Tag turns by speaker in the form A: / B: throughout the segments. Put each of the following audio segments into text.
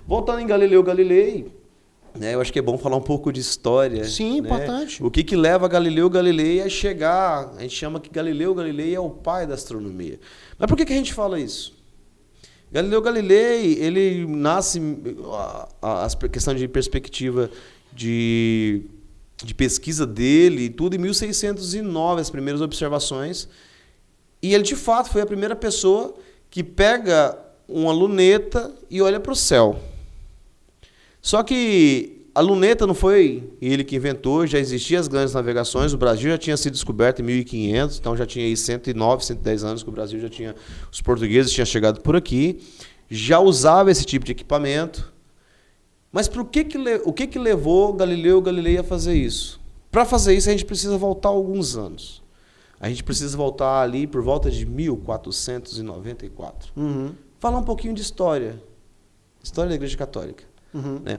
A: Voltando em Galileu Galilei, né, eu acho que é bom falar um pouco de história.
B: Sim,
A: né?
B: importante.
A: O que leva Galileu Galilei a chegar... A gente chama que Galileu Galilei é o pai da astronomia. Mas por que a gente fala isso? Galileu Galilei, ele nasce... A questão de perspectiva de pesquisa dele e tudo, em 1609, as primeiras observações. E ele, de fato, foi a primeira pessoa que pega uma luneta e olha para o céu. Só que a luneta não foi ele que inventou, já existiam as grandes navegações, o Brasil já tinha sido descoberto em 1500, então já tinha aí 109, 110 anos que o Brasil já tinha, os portugueses tinham chegado por aqui, já usava esse tipo de equipamento. Mas o que levou Galileu Galilei a fazer isso? Para fazer isso, a gente precisa voltar alguns anos. A gente precisa voltar ali por volta de 1494. Falar um pouquinho de história. História da Igreja Católica. Né?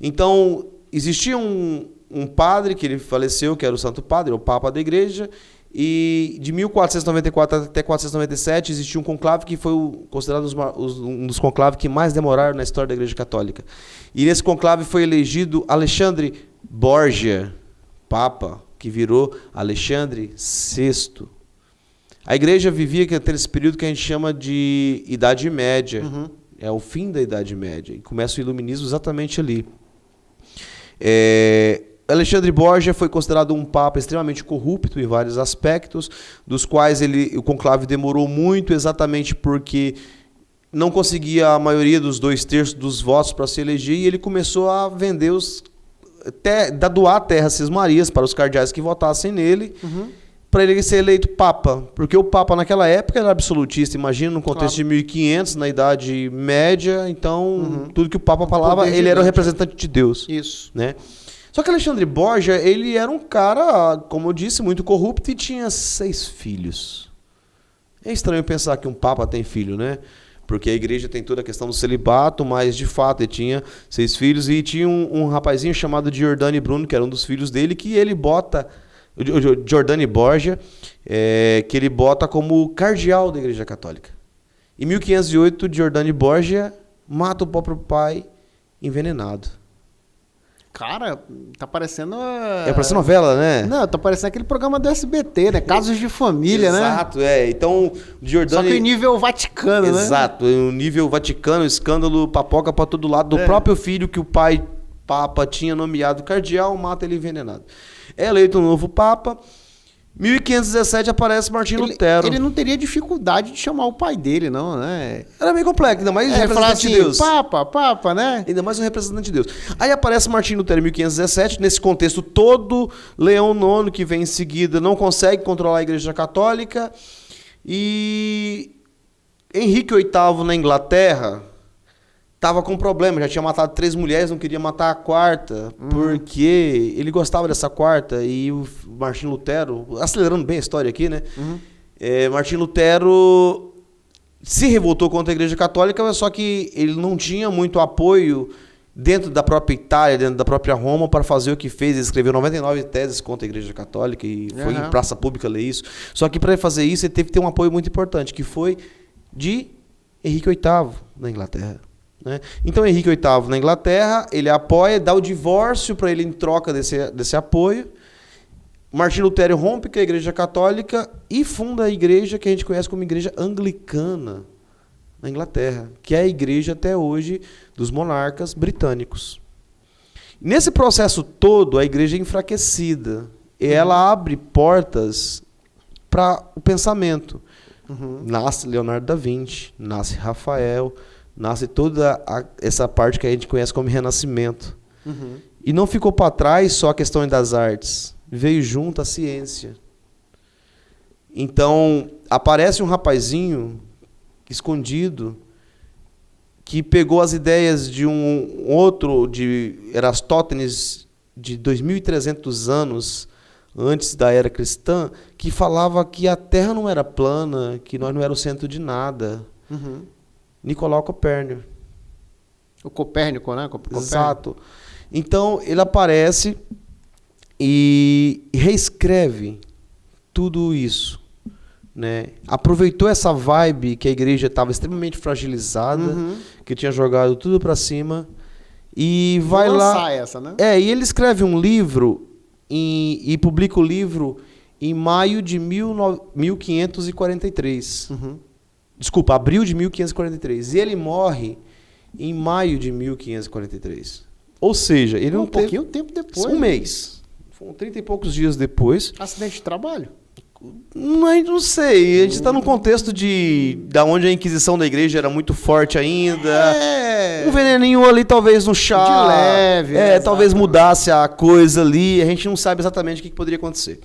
A: Então, existia um padre que ele faleceu, que era o Santo Padre, o Papa da Igreja, e de 1494 até 497 existia um conclave que foi considerado um dos conclaves que mais demoraram na história da Igreja Católica. E nesse conclave foi elegido Alexandre Borgia, Papa, que virou Alexandre VI. A Igreja vivia esse período que a gente chama de Idade Média. É o fim da Idade Média. E começa o Iluminismo exatamente ali. Alexandre Borgia foi considerado um papa extremamente corrupto em vários aspectos, dos quais o conclave demorou muito, exatamente porque não conseguia a maioria dos 2/3 dos votos para se eleger, e ele começou a vender doar terras cismarias para os cardeais que votassem nele, para ele ser eleito papa. Porque o papa naquela época era absolutista, imagina, no contexto de 1500, na Idade Média, então tudo que o papa falava, ele era o representante de Deus.
B: Isso.
A: Né? Só que Alexandre Borgia, ele era um cara, como eu disse, muito corrupto e tinha 6 filhos. É estranho pensar que um papa tem filho, né? Porque a igreja tem toda a questão do celibato, mas de fato ele tinha 6 filhos e tinha um rapazinho chamado Giordani Bruno, que era um dos filhos dele, que ele bota... Giordani Borgia, que ele bota como cardeal da Igreja Católica. Em 1508, Giordani Borgia mata o próprio pai envenenado.
B: Cara, tá parecendo...
A: Parece novela, né?
B: Não, tá parecendo aquele programa do SBT, né? Casos de família, né?
A: Exato, Então, Giordani...
B: Só que em nível Vaticano, né?
A: Exato, o nível Vaticano, escândalo, papoca pra todo lado, do próprio filho que o pai papa tinha nomeado cardeal, mata ele envenenado. É eleito um novo papa. 1517 aparece Martinho Lutero.
B: Ele não teria dificuldade de chamar o pai dele, não, né?
A: Era meio complexo, ainda mais representante
B: assim,
A: de Deus.
B: Papa, né?
A: Ainda mais um representante de Deus. Aí aparece Martinho Lutero em 1517, nesse contexto todo, Leão IX, que vem em seguida, não consegue controlar a Igreja Católica, e Henrique VIII na Inglaterra estava com problema, já tinha matado 3 mulheres, não queria matar a 4ª, porque ele gostava dessa 4ª, e o Martinho Lutero, acelerando bem a história aqui, né? Martinho Lutero se revoltou contra a Igreja Católica, só que ele não tinha muito apoio dentro da própria Itália, dentro da própria Roma, para fazer o que fez. Ele escreveu 99 teses contra a Igreja Católica e foi em praça pública ler isso. Só que para ele fazer isso, ele teve que ter um apoio muito importante, que foi de Henrique VIII na Inglaterra. Né? Então, Henrique VIII na Inglaterra, ele apoia, dá o divórcio para ele em troca desse apoio. Martinho Lutero rompe com a Igreja Católica e funda a igreja que a gente conhece como Igreja Anglicana na Inglaterra, que é a igreja até hoje dos monarcas britânicos. Nesse processo todo, a igreja é enfraquecida. Ela abre portas para o pensamento. Nasce Leonardo da Vinci, nasce Rafael, nasce toda essa parte que a gente conhece como Renascimento. E não ficou para trás só a questão das artes. Veio junto a ciência. Então, aparece um rapazinho escondido que pegou as ideias de um outro, de Eratóstenes, de 2.300 anos antes da era cristã, que falava que a Terra não era plana, que nós não era o centro de nada. Nicolau Copérnico.
B: O Copérnico, né?
A: Exato. Então, ele aparece e reescreve tudo isso. né, aproveitou essa vibe que a igreja estava extremamente fragilizada, que tinha jogado tudo para cima, e vai lá...
B: essa, né?
A: E ele escreve um livro e publica o livro em maio de 1543. Desculpa, abril de 1543. E ele morre em maio de 1543. Ou seja, ele não teve...
B: pouquinho tempo depois.
A: Um mês. Foram 30 e poucos dias depois.
B: Acidente de trabalho?
A: Não sei. A gente está num contexto da onde a Inquisição da igreja era muito forte ainda. Um veneninho ali, talvez no chá.
B: De leve.
A: Talvez mudasse a coisa ali. A gente não sabe exatamente o que poderia acontecer.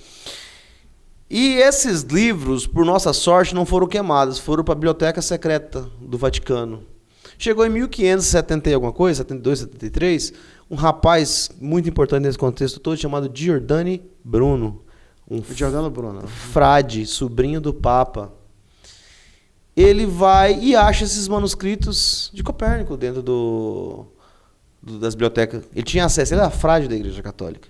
A: E esses livros, por nossa sorte, não foram queimados. Foram para a Biblioteca Secreta do Vaticano. Chegou em 1570 e alguma coisa, 72, 73, um rapaz muito importante nesse contexto todo, chamado Giordano Bruno.
B: Giordano Bruno.
A: Frade, sobrinho do Papa. Ele vai e acha esses manuscritos de Copérnico dentro das bibliotecas. Ele tinha acesso, ele era frade da Igreja Católica.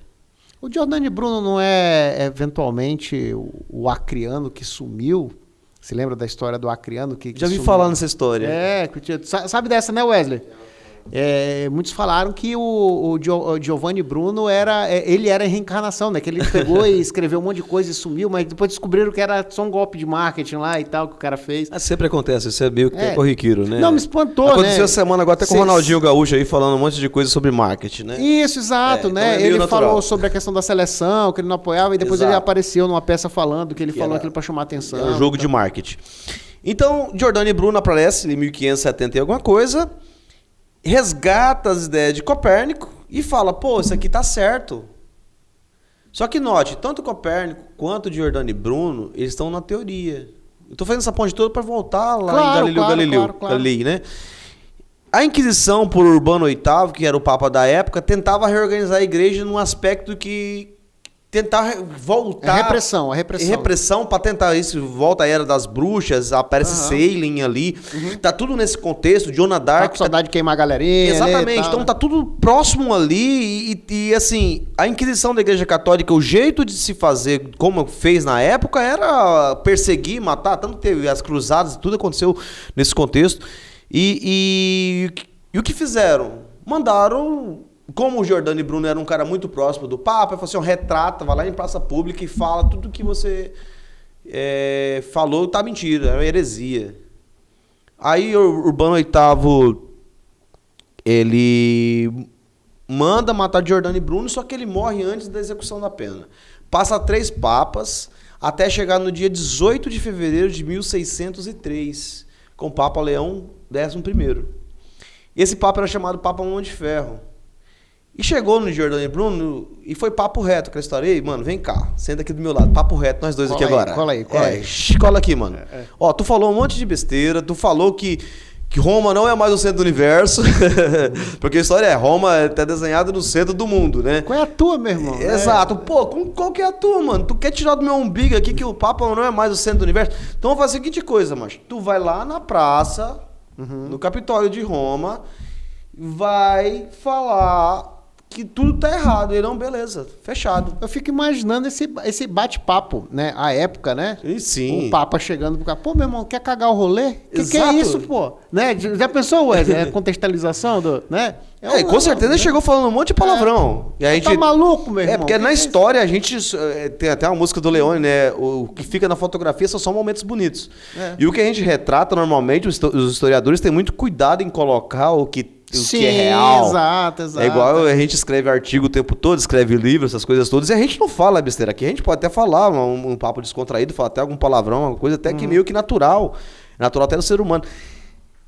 B: O Giordano Bruno não é, eventualmente, o acriano que sumiu? Você lembra da história do acriano que
A: Já vi
B: sumiu?
A: falar nessa história.
B: Sabe dessa, né, Wesley? Muitos falaram que o Giovanni Bruno ele era a reencarnação, né? Que ele pegou e escreveu um monte de coisa e sumiu, mas depois descobriram que era só um golpe de marketing lá e tal que o cara fez.
A: Sempre acontece, isso é meio que é corriqueiro, né?
B: Não, me espantou,
A: Aconteceu essa semana agora até com o Ronaldinho Gaúcho aí falando um monte de coisa sobre marketing, né?
B: Isso, exato, né?
A: Então
B: ele falou sobre a questão da seleção, que ele não apoiava, e depois ele apareceu numa peça falando que ele falou aquilo para chamar atenção.
A: É um jogo de marketing. Então, Giordano Bruno aparece em 1570 e alguma coisa, resgata as ideias de Copérnico e fala, pô, isso aqui tá certo. Só que note, tanto Copérnico quanto Giordano Bruno, eles estão na teoria. Eu tô fazendo essa ponte toda para voltar lá em Galilei, né? A Inquisição por Urbano VIII, que era o Papa da época, tentava reorganizar a igreja num aspecto que tentar voltar...
B: A repressão.
A: Repressão para tentar isso. Volta a Era das Bruxas, aparece Sailing ali. Tá tudo nesse contexto. Joana Dark...
B: Tá com saudade de queimar a galerinha.
A: Exatamente. Então tá tudo próximo ali. E assim, a Inquisição da Igreja Católica, o jeito de se fazer, como fez na época, era perseguir, matar. Tanto que teve as cruzadas, tudo aconteceu nesse contexto. E o que fizeram? Mandaram... Como o Giordano Bruno era um cara muito próximo do Papa, ele falou assim, retrata, vai lá em praça pública e fala tudo que você falou, tá mentira, é uma heresia. Aí o Urbano VIII, ele manda matar Giordano Bruno, só que ele morre antes da execução da pena. Passa 3 papas, até chegar no dia 18 de fevereiro de 1603, com o Papa Leão XI. Esse Papa era chamado Papa Mão de Ferro. E chegou no Giordano Bruno e foi papo reto, aquela história. Ei, mano, vem cá, senta aqui do meu lado, papo reto, nós dois aqui agora.
B: Cola aí.
A: Cola aqui, mano. Ó, tu falou um monte de besteira, tu falou que Roma não é mais o centro do universo, porque a história Roma tá desenhada no centro do mundo, né?
B: Qual é a tua, meu irmão?
A: Exato. Pô, qual que é a tua, mano? Tu quer tirar do meu umbigo aqui que o Papa não é mais o centro do universo? Então vamos fazer a seguinte coisa, macho. Tu vai lá na praça, no Capitólio de Roma, vai falar... que tudo tá errado. Ele não, beleza, fechado.
B: Eu fico imaginando esse bate-papo, né? A época, né?
A: E sim.
B: O Papa chegando pro cara, pô, meu irmão, quer cagar o rolê? Que é isso, pô? Né? Já pensou, Wesley? A contextualização do, né?
A: Com certeza ele chegou falando um monte de palavrão. E a gente...
B: Tá maluco, meu irmão?
A: Porque na história a gente... Tem até uma música do Leone, né? O que fica na fotografia são só momentos bonitos. E o que a gente retrata normalmente, os historiadores têm muito cuidado em colocar o que é real.
B: Exato.
A: É igual a gente escreve artigo o tempo todo, escreve livro, essas coisas todas, e a gente não fala besteira aqui. A gente pode até falar um papo descontraído, falar até algum palavrão, uma coisa até que meio que natural. Natural até do ser humano.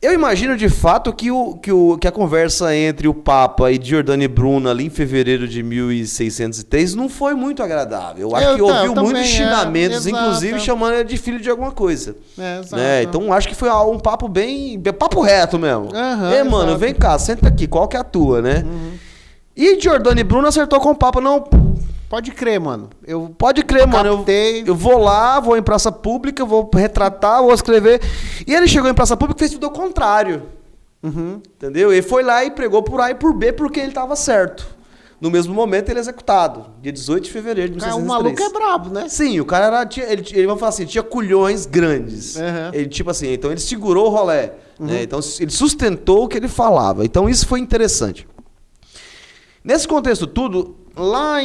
A: Eu imagino de fato que a conversa entre o Papa e Giordano Bruno ali em fevereiro de 1603 não foi muito agradável. Eu acho que ouviu muitos xingamentos, inclusive chamando ele de filho de alguma coisa. Né? Então acho que foi um papo bem papo reto mesmo. Ei, mano, vem cá, senta aqui, qual que é a tua, né? E Giordano Bruno acertou com o Papa, não...
B: Pode crer, mano.
A: Eu vou lá, vou em praça pública, vou retratar, vou escrever. E ele chegou em praça pública e fez tudo ao contrário. Entendeu? Ele foi lá e pregou por A e por B porque ele estava certo. No mesmo momento, ele é executado, dia 18 de fevereiro de
B: Cara,
A: 1603.
B: o maluco é brabo, né?
A: Sim, o cara era. Ele vai falar assim, tinha culhões grandes.
B: Uhum.
A: Ele, tipo assim, então ele segurou o rolê. Né? Então ele sustentou o que ele falava. Então isso foi interessante. Nesse contexto tudo, lá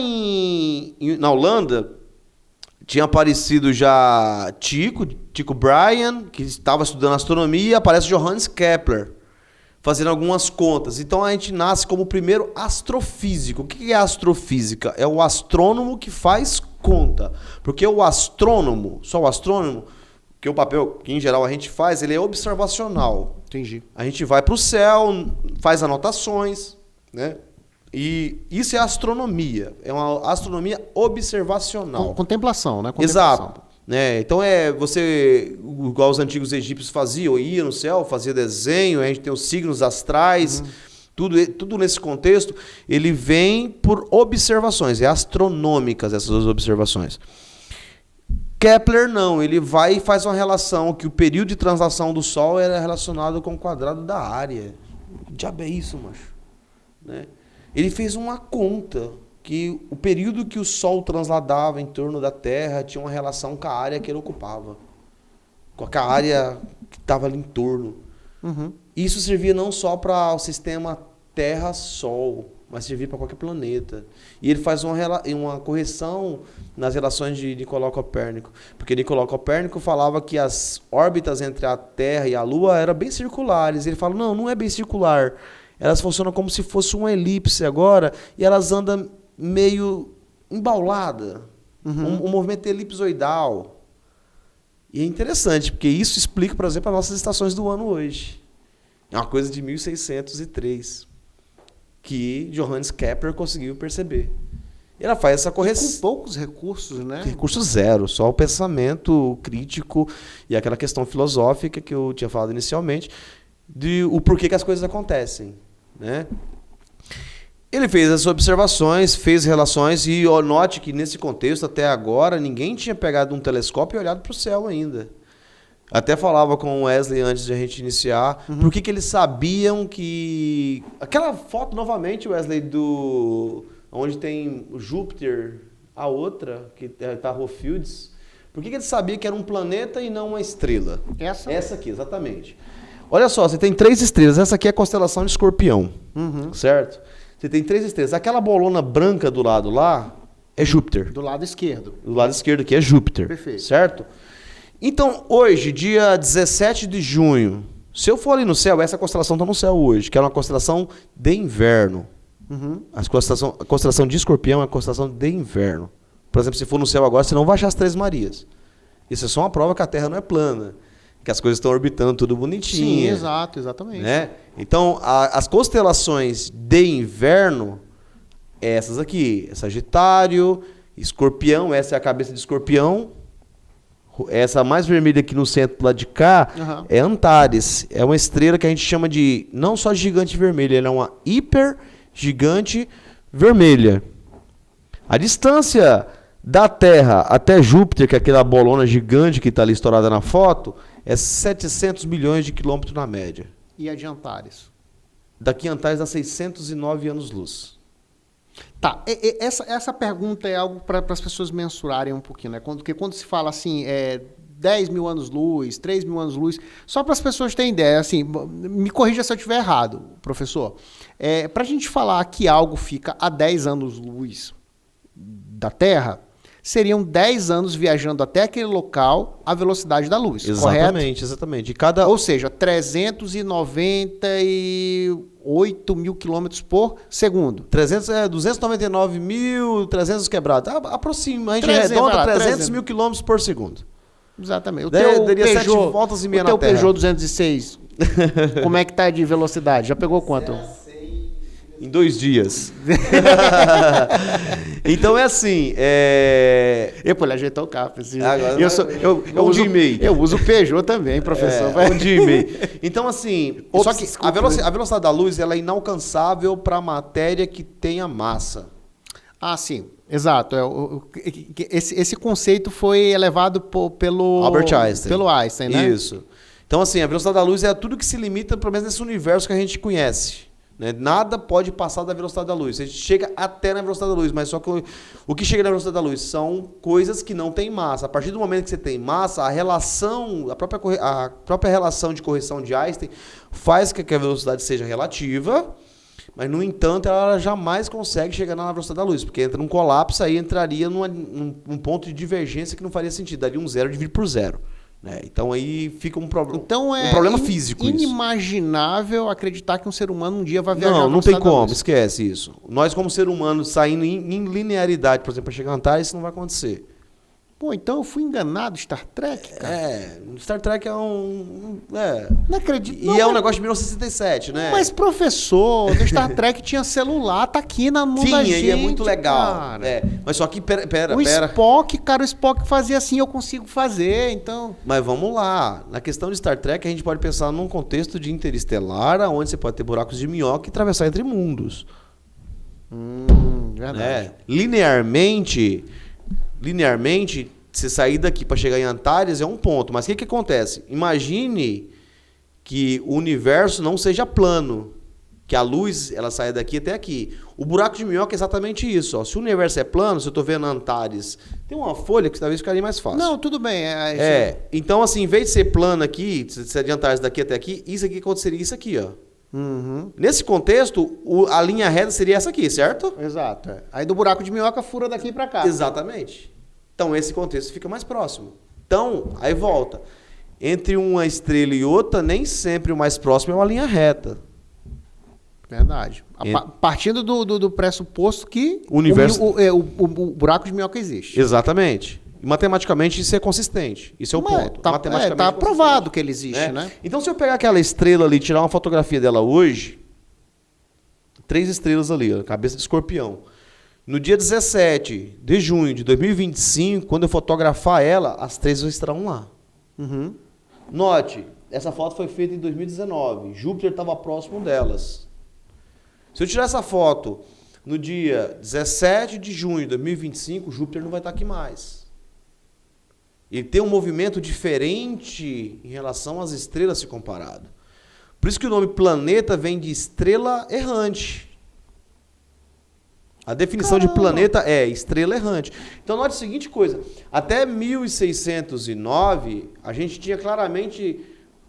A: na Holanda, tinha aparecido já Tycho Brahe, que estava estudando astronomia, aparece Johannes Kepler, fazendo algumas contas. Então a gente nasce como o primeiro astrofísico. O que é astrofísica? É o astrônomo que faz conta. Porque o astrônomo, só o astrônomo, que o papel que em geral a gente faz, ele é observacional.
B: Entendi.
A: A gente vai para o céu, faz anotações, né? E isso é astronomia. É uma astronomia observacional.
B: Contemplação, né? Contemplação.
A: Exato. Né? Então é você, igual os antigos egípcios faziam, ia no céu, fazia desenho, a gente tem os signos astrais, tudo nesse contexto, ele vem por observações, é astronômicas essas observações. Kepler não, ele vai e faz uma relação que o período de translação do Sol era relacionado com o quadrado da área. Que diabo é isso, macho? Né? Ele fez uma conta que o período que o Sol transladava em torno da Terra tinha uma relação com a área que ele ocupava, com a área que estava ali em torno.
B: Uhum.
A: Isso servia não só para o sistema Terra-Sol, mas servia para qualquer planeta. E ele faz uma correção nas relações de Nicolau Copérnico, porque Nicolau Copérnico falava que as órbitas entre a Terra e a Lua eram bem circulares. Ele fala, não é bem circular. Elas funcionam como se fosse uma elipse agora, e elas andam meio embaulada, um movimento elipsoidal. E é interessante, porque isso explica, por exemplo, as nossas estações do ano hoje. É uma coisa de 1603, que Johannes Kepler conseguiu perceber. Ela faz essa correção.
B: Com poucos recursos, né?
A: Recurso zero, só o pensamento crítico e aquela questão filosófica que eu tinha falado inicialmente, de o porquê que as coisas acontecem. Né? Ele fez as observações, fez relações, e note que nesse contexto, até agora, ninguém tinha pegado um telescópio e olhado para o céu ainda. Até falava com o Wesley antes de a gente iniciar, por que eles sabiam que... Aquela foto, novamente, Wesley, onde tem o Júpiter, a outra, que está Rofields, por que eles sabiam que era um planeta e não uma estrela? Essa aqui, exatamente. Olha só, você tem 3 estrelas. Essa aqui é a constelação de Escorpião, certo? Você tem 3 estrelas. Aquela bolona branca do lado lá é Júpiter.
B: Do lado esquerdo.
A: Do lado esquerdo aqui é Júpiter.
B: Perfeito.
A: Certo? Então, hoje, dia 17 de junho, se eu for ali no céu, essa constelação está no céu hoje, que é uma constelação de inverno. A constelação de Escorpião é uma constelação de inverno. Por exemplo, se for no céu agora, você não vai achar as 3 Marias. Isso é só uma prova que a Terra não é plana. Que as coisas estão orbitando tudo bonitinho.
B: Sim, exato, exatamente.
A: Né? Então, as constelações de inverno, essas aqui, Sagitário, Escorpião, essa é a cabeça de Escorpião, essa mais vermelha aqui no centro, lá de cá, é Antares. É uma estrela que a gente chama de, não só gigante vermelha, ela é uma hiper gigante vermelha. A distância da Terra até Júpiter, que é aquela bolona gigante que está ali estourada na foto, é 700 milhões de quilômetros na média.
B: E a de Antares?
A: Daqui a Antares dá 609 anos-luz.
B: Tá, essa pergunta é algo para as pessoas mensurarem um pouquinho, né? Porque quando se fala assim, 10 mil anos-luz, 3 mil anos-luz, só para as pessoas terem ideia, assim, me corrija se eu estiver errado, professor. Para a gente falar que algo fica a 10 anos-luz da Terra, seriam 10 anos viajando até aquele local à velocidade da luz,
A: exatamente,
B: correto?
A: Exatamente.
B: Ou seja, 398 mil quilômetros por segundo.
A: 299.300 quebrados. Aproxima, a gente arredonda 300 mil quilômetros por segundo.
B: Exatamente.
A: Daria 7 voltas e meia na Terra.
B: O teu Peugeot 206, como é que tá de velocidade? Já pegou quanto?
A: Em 2 dias. Então é assim.
B: Pô, ele ajeitou o carro.
A: Eu
B: uso o Peugeot também, professor.
A: Um dia e meio. Então, assim. Só que a velocidade da luz ela é inalcançável para a matéria que tenha massa.
B: Ah, sim. Exato. Esse conceito foi elevado pelo
A: Albert Einstein.
B: Pelo Einstein, né?
A: Isso. Então, assim, a velocidade da luz é tudo que se limita, pelo menos nesse universo que a gente conhece. né? Nada pode passar da velocidade da luz. Você chega até na velocidade da luz, mas só que o que chega na velocidade da luz são coisas que não têm massa. A partir do momento que você tem massa, a própria relação de correção de Einstein faz com que a velocidade seja relativa, mas, no entanto, ela jamais consegue chegar na velocidade da luz, porque entra num colapso, aí entraria num ponto de divergência que não faria sentido, daria um zero dividido por zero. Né? Então aí fica um problema físico.
B: Inimaginável acreditar que um ser humano um dia vai viajar.
A: Não tem como, esquece isso. Nós, como ser humano, saindo em linearidade, por exemplo, para chegar a Antares, isso não vai acontecer.
B: Pô, então eu fui enganado, Star Trek, cara.
A: Star Trek é um...
B: Não acredito.
A: E é um negócio de 1967, né?
B: Mas, professor, no Star Trek tinha celular, tá aqui na mão da gente,
A: e é muito legal.
B: Cara.
A: Mas só que, pera.
B: O Spock fazia assim, eu consigo fazer, então...
A: Mas vamos lá. Na questão de Star Trek, a gente pode pensar num contexto de interestelar, onde você pode ter buracos de minhoca e atravessar entre mundos.
B: Verdade.
A: Né? Linearmente, você sair daqui para chegar em Antares é um ponto. Mas o que acontece? Imagine que o universo não seja plano. Que a luz ela saia daqui até aqui. O buraco de minhoca é exatamente isso. Ó. Se o universo é plano, se eu estou vendo Antares, tem uma folha que talvez ficaria mais fácil.
B: Não, tudo bem.
A: Então, assim, em vez de ser plano aqui, se adiantar daqui até aqui, isso aqui aconteceria isso aqui, ó.
B: Uhum.
A: Nesse contexto, a linha reta seria essa aqui, certo?
B: Exato. Aí do buraco de minhoca fura daqui para cá.
A: Exatamente. Então, esse contexto fica mais próximo. Então, aí volta. Entre uma estrela e outra, nem sempre o mais próximo é uma linha reta.
B: Verdade. Partindo do pressuposto que
A: o universo...
B: o buraco de minhoca existe.
A: Exatamente. E matematicamente isso é consistente. Isso é o ponto.
B: Tá aprovado que ele existe, né?
A: Então, se eu pegar aquela estrela ali e tirar uma fotografia dela hoje, 3 estrelas ali, ó, cabeça de escorpião. No dia 17 de junho de 2025, quando eu fotografar ela, as 3 estarão lá.
B: Uhum.
A: Note, essa foto foi feita em 2019. Júpiter estava próximo delas. Se eu tirar essa foto no dia 17 de junho de 2025, Júpiter não vai estar aqui mais. Ele tem um movimento diferente em relação às estrelas se comparado. Por isso que o nome planeta vem de estrela errante. A definição de planeta é estrela errante. Então, note a seguinte coisa. Até 1609, a gente tinha claramente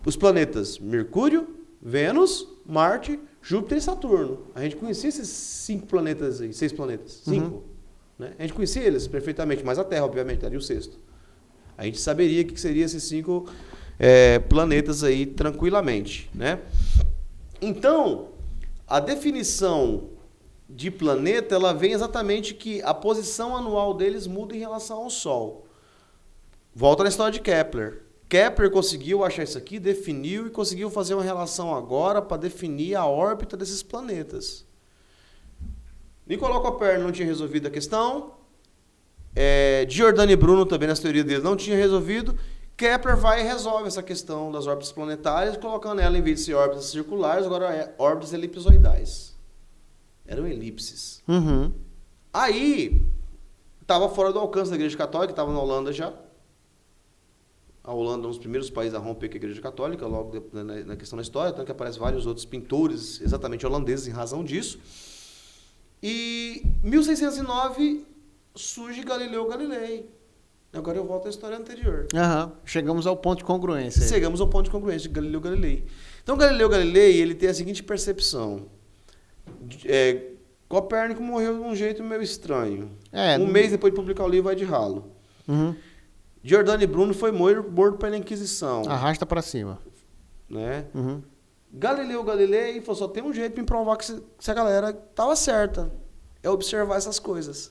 A: os planetas Mercúrio, Vênus, Marte, Júpiter e Saturno. A gente conhecia esses 5 planetas aí, 6 planetas. 5. Né? A gente conhecia eles perfeitamente, mas a Terra, obviamente, era o 6º. A gente saberia o que seriam esses 5 planetas aí tranquilamente. Né? Então, a definição de planeta, ela vem exatamente que a posição anual deles muda em relação ao Sol. Volta na história de Kepler. Kepler conseguiu achar isso aqui, definiu e conseguiu fazer uma relação agora para definir a órbita desses planetas. Nicolau Copérnico não tinha resolvido a questão. Giordano Bruno também, nas teorias dele, não tinha resolvido. Kepler vai e resolve essa questão das órbitas planetárias, colocando ela, em vez de ser órbitas circulares, agora é órbitas elipsoidais. Eram elipses.
B: Uhum.
A: Aí, estava fora do alcance da Igreja Católica, estava na Holanda já. A Holanda é um dos primeiros países a romper com a Igreja Católica, logo na questão da história, tanto que aparecem vários outros pintores exatamente holandeses em razão disso. E em 1609 surge Galileu Galilei. Agora eu volto à história anterior.
B: Chegamos ao ponto de congruência.
A: Chegamos ao ponto de congruência de Galileu Galilei. Então Galileu Galilei, ele tem a seguinte percepção. Copérnico morreu de um jeito meio estranho. Mês depois de publicar o livro, vai de ralo.
B: Uhum.
A: Giordano Bruno foi morto pela Inquisição.
B: Arrasta para cima.
A: Né?
B: Uhum.
A: Galileu Galilei falou, só tem um jeito de me provar que essa galera estava certa. É observar essas coisas.